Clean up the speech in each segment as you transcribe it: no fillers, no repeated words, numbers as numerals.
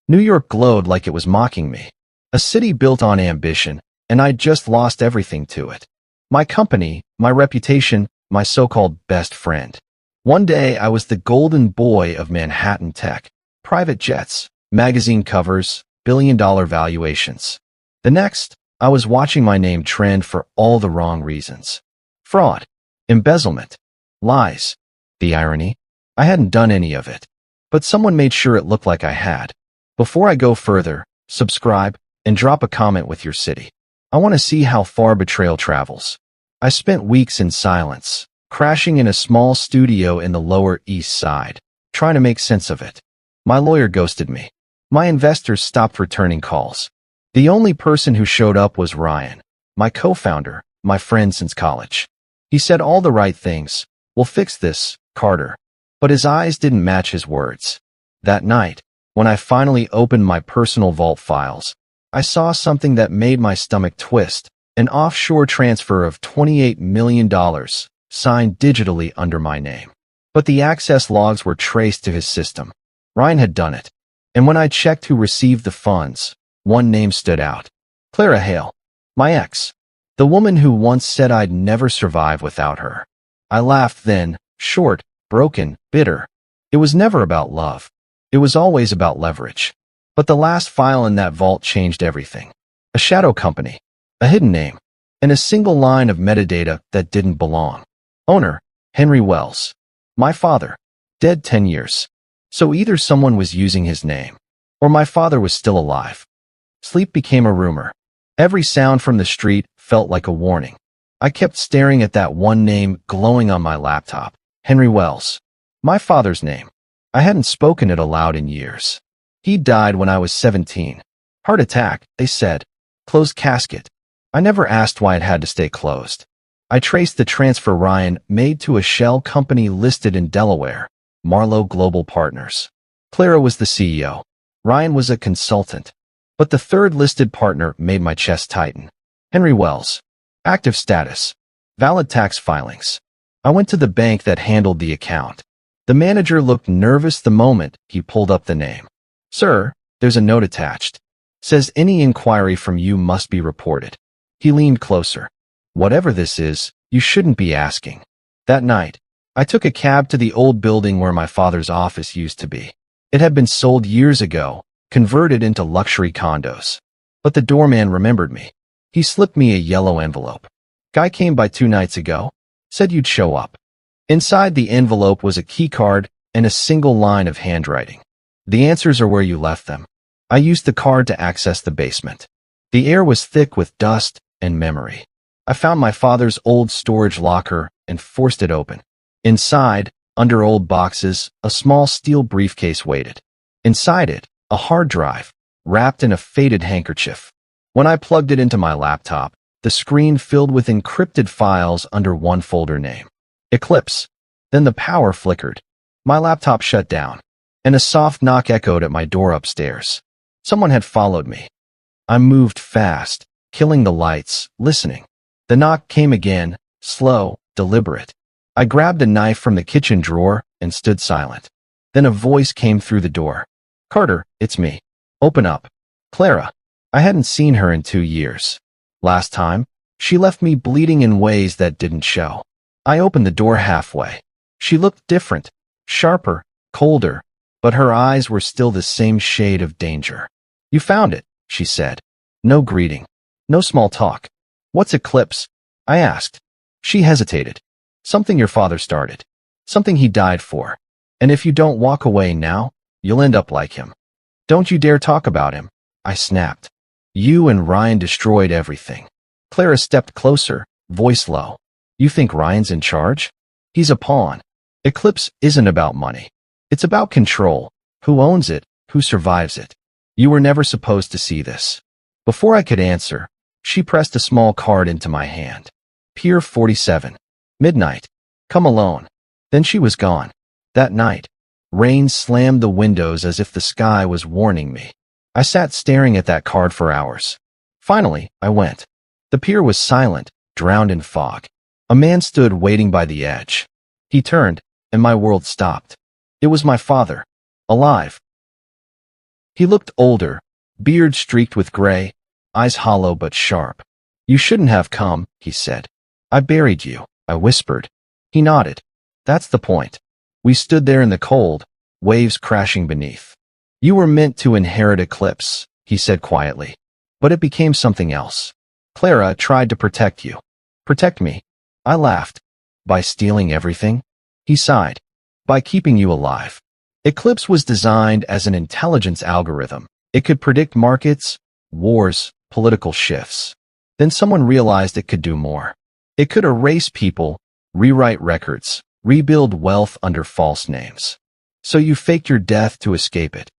New York glowed like it was mocking me. A city built on ambition, and I'd just lost everything to it. My company, my reputation, my so-called best friend. One day, I was the golden boy of Manhattan tech. Private jets, magazine covers, billion-dollar valuations. The next, I was watching my name trend for all the wrong reasons. Fraud, embezzlement, lies. The irony? I hadn't done any of it. But someone made sure it looked like I had. Before I go further, subscribe and drop a comment with your city. I want to see how far betrayal travels. I spent weeks in silence, crashing in a small studio in the Lower East Side, trying to make sense of it. My lawyer ghosted me. My investors stopped returning calls. The only person who showed up was Ryan, my co-founder, my friend since college. He said all the right things. We'll fix this, Carter. But his eyes didn't match his words. That night, when I finally opened my personal vault files, I saw something that made my stomach twist. An offshore transfer of $28 million, signed digitally under my name. But the access logs were traced to his system. Ryan had done it. And when I checked who received the funds, one name stood out. Clara Hale, my ex. The woman who once said I'd never survive without her. I laughed then, short, broken, bitter. It was never about love. It was always about leverage. But the last file in that vault changed everything. A shadow company. A hidden name, and a single line of metadata that didn't belong. Owner, Henry Wells. My father, dead 10 years. So either someone was using his name, or my father was still alive. Sleep became a rumor. Every sound from the street felt like a warning. I kept staring at that one name glowing on my laptop. Henry Wells. My father's name. I hadn't spoken it aloud in years. He died when I was 17. Heart attack, they said. Closed casket. I never asked why it had to stay closed. I traced the transfer Ryan made to a shell company listed in Delaware, Marlowe Global Partners. Clara was the CEO. Ryan was a consultant. But the third listed partner made my chest tighten. Henry Wells. Active status. Valid tax filings. I went to the bank that handled the account. The manager looked nervous the moment he pulled up the name. Sir, there's a note attached. Says any inquiry from you must be reported. He leaned closer. Whatever this is, you shouldn't be asking. That night, I took a cab to the old building where my father's office used to be. It had been sold years ago, converted into luxury condos. But the doorman remembered me. He slipped me a yellow envelope. Guy came by 2 nights ago. Said you'd show up. Inside the envelope was a key card and a single line of handwriting. The answers are where you left them. I used the card to access the basement. The air was thick with dust and memory. I found my father's old storage locker and forced it open. Inside, under old boxes, a small steel briefcase waited. Inside it, a hard drive, wrapped in a faded handkerchief. When I plugged it into my laptop, the screen filled with encrypted files under one folder name. Eclipse. Then the power flickered. My laptop shut down, and a soft knock echoed at my door upstairs. Someone had followed me. I moved fast, killing the lights, listening. The knock came again, slow, deliberate. I grabbed a knife from the kitchen drawer and stood silent. Then a voice came through the door. Carter, it's me. Open up. Clara. I hadn't seen her in 2 years. Last time, she left me bleeding in ways that didn't show. I opened the door halfway. She looked different, sharper, colder, but her eyes were still the same shade of danger. You found it, she said. No greeting. No small talk. What's Eclipse? I asked. She hesitated. Something your father started. Something he died for. And if you don't walk away now, you'll end up like him. Don't you dare talk about him, I snapped. You and Ryan destroyed everything. Clara stepped closer, voice low. You think Ryan's in charge? He's a pawn. Eclipse isn't about money. It's about control. Who owns it? Who survives it? You were never supposed to see this. Before I could answer, she pressed a small card into my hand. Pier 47. Midnight. Come alone. Then she was gone. That night, rain slammed the windows as if the sky was warning me. I sat staring at that card for hours. Finally, I went. The pier was silent, drowned in fog. A man stood waiting by the edge. He turned, and my world stopped. It was my father. Alive. He looked older, beard streaked with gray, eyes hollow but sharp. "You shouldn't have come," he said. "I buried you," I whispered. He nodded. "That's the point." We stood there in the cold, waves crashing beneath. "You were meant to inherit Eclipse," he said quietly. "But it became something else. Clara tried to protect you." "Protect me?" I laughed. "By stealing everything?" He sighed. "By keeping you alive." Eclipse was designed as an intelligence algorithm. It could predict markets, wars, political shifts. Then someone realized it could do more. It could erase people, rewrite records, rebuild wealth under false names. "So you faked your death to escape it."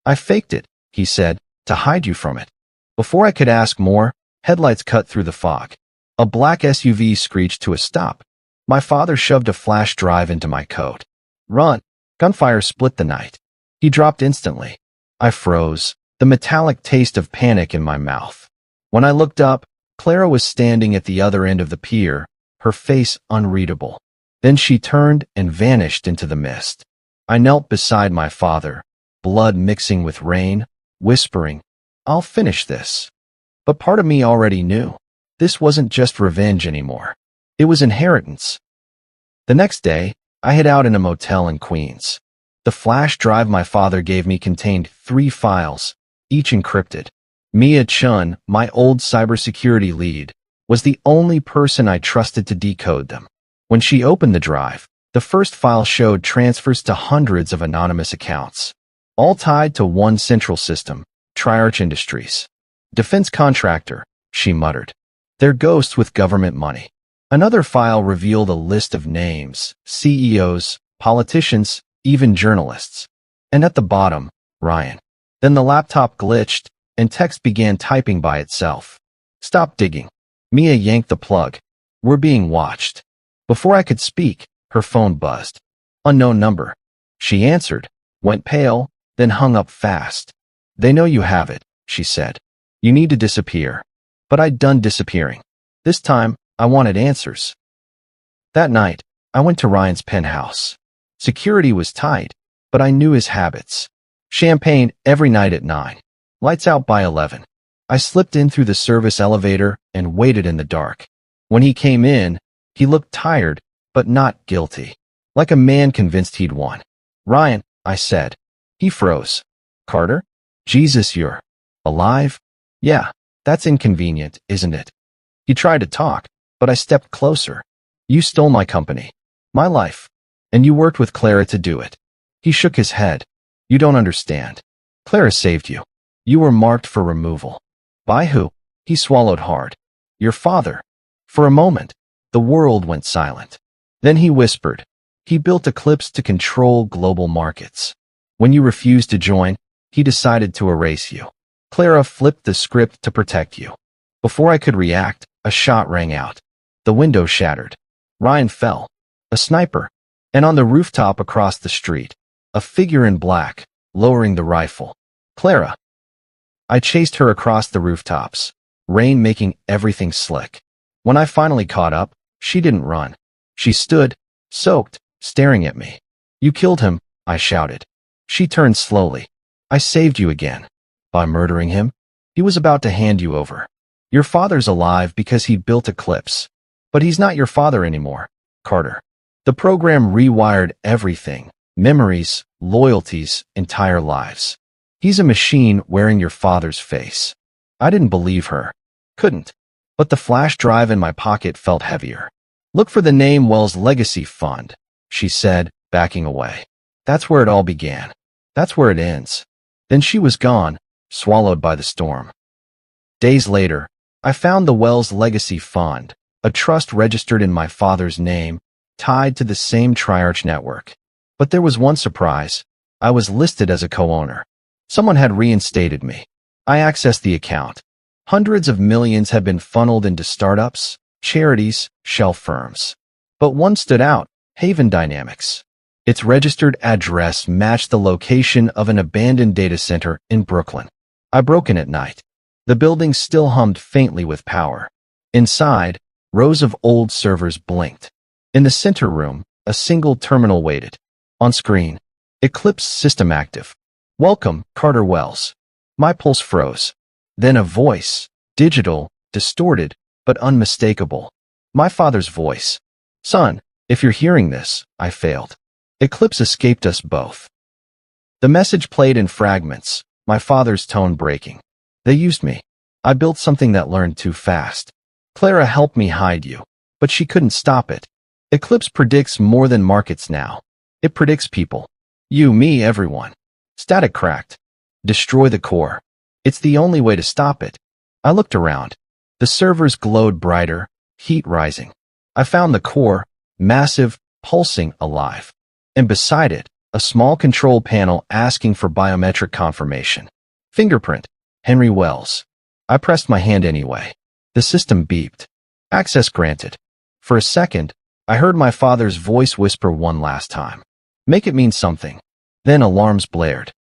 "I faked it," he said, "to hide you from it." Before I could ask more, headlights cut through the fog. A black SUV screeched to a stop. My father shoved a flash drive into my coat. "Run!" Gunfire split the night. He dropped instantly. I froze, the metallic taste of panic in my mouth. When I looked up, Clara was standing at the other end of the pier, her face unreadable. Then she turned and vanished into the mist. I knelt beside my father, blood mixing with rain, whispering, "I'll finish this." But part of me already knew. This wasn't just revenge anymore. It was inheritance. The next day, I hid out in a motel in Queens. The flash drive my father gave me contained 3 files, each encrypted. Mia Chun, my old cybersecurity lead, was the only person I trusted to decode them. When she opened the drive, the first file showed transfers to hundreds of anonymous accounts, all tied to one central system, Triarch Industries. "Defense contractor," she muttered. "They're ghosts with government money." Another file revealed a list of names, CEOs, politicians, even journalists. And at the bottom, Ryan. Then the laptop glitched, and text began typing by itself. "Stop digging." Mia yanked the plug. "We're being watched." Before I could speak, her phone buzzed. "Unknown number." She answered, went pale, then hung up fast. "They know you have it," she said. "You need to disappear." But I'd done disappearing. This time, I wanted answers. That night, I went to Ryan's penthouse. Security was tight, but I knew his habits. Champagne every night at 9. Lights out by 11. I slipped in through the service elevator and waited in the dark. When he came in, he looked tired, but not guilty. Like a man convinced he'd won. "Ryan," I said. He froze. "Carter? Jesus, you're alive?" "Yeah, that's inconvenient, isn't it?" He tried to talk, but I stepped closer. "You stole my company, my life, and you worked with Clara to do it." He shook his head. "You don't understand. Clara saved you. You were marked for removal." "By who?" He swallowed hard. "Your father." For a moment, the world went silent. Then he whispered, "He built Eclipse to control global markets. When you refused to join, he decided to erase you. Clara flipped the script to protect you." Before I could react, a shot rang out. The window shattered. Ryan fell. A sniper. And on the rooftop across the street, a figure in black, lowering the rifle. "Clara." I chased her across the rooftops, rain making everything slick. When I finally caught up, she didn't run. She stood, soaked, staring at me. "You killed him," I shouted. She turned slowly. "I saved you again." "By murdering him?" "He was about to hand you over. Your father's alive because he built Eclipse. But he's not your father anymore, Carter. The program rewired everything, memories, loyalties, entire lives. He's a machine wearing your father's face." I didn't believe her. Couldn't. But the flash drive in my pocket felt heavier. "Look for the name Wells Legacy Fund," she said, backing away. "That's where it all began. That's where it ends." Then she was gone, swallowed by the storm. Days later, I found the Wells Legacy Fund, a trust registered in my father's name, tied to the same Triarch network. But there was one surprise. I was listed as a co-owner. Someone had reinstated me. I accessed the account. Hundreds of millions had been funneled into startups, charities, shell firms. But one stood out, Haven Dynamics. Its registered address matched the location of an abandoned data center in Brooklyn. I broke in at night. The building still hummed faintly with power. Inside, rows of old servers blinked. In the center room, a single terminal waited. On screen, Eclipse system active. Welcome, Carter Wells. My pulse froze. Then a voice, digital, distorted, but unmistakable. My father's voice. Son, if you're hearing this, I failed. Eclipse escaped us both. The message played in fragments, my father's tone breaking. They used me. I built something that learned too fast. Clara helped me hide you, but she couldn't stop it. Eclipse predicts more than markets now. It predicts people. You, me, everyone. Static cracked. Destroy the core. It's the only way to stop it. I looked around. The servers glowed brighter, heat rising. I found the core, massive, pulsing, alive. And beside it, a small control panel asking for biometric confirmation. Fingerprint. Henry Wells. I pressed my hand anyway. The system beeped. Access granted. For a second, I heard my father's voice whisper one last time. Make it mean something. Then alarms blared.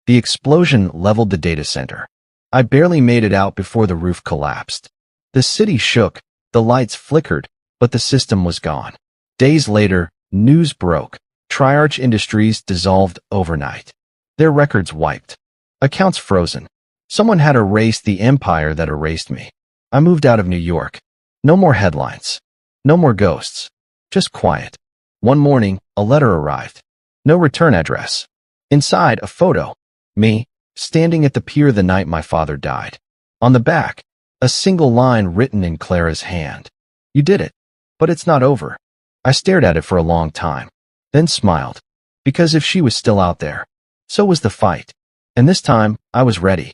The explosion leveled the data center. I barely made it out before the roof collapsed. The city shook, the lights flickered, but the system was gone. Days later, news broke. Triarch Industries dissolved overnight. Their records wiped. Accounts frozen. Someone had erased the empire that erased me. I moved out of New York. No more headlines. No more ghosts. Just quiet. One morning, a letter arrived. No return address. Inside, a photo. Me, standing at the pier the night my father died. On the back, a single line written in Clara's hand. You did it. But it's not over. I stared at it for a long time. Then smiled. Because if she was still out there, so was the fight. And this time, I was ready.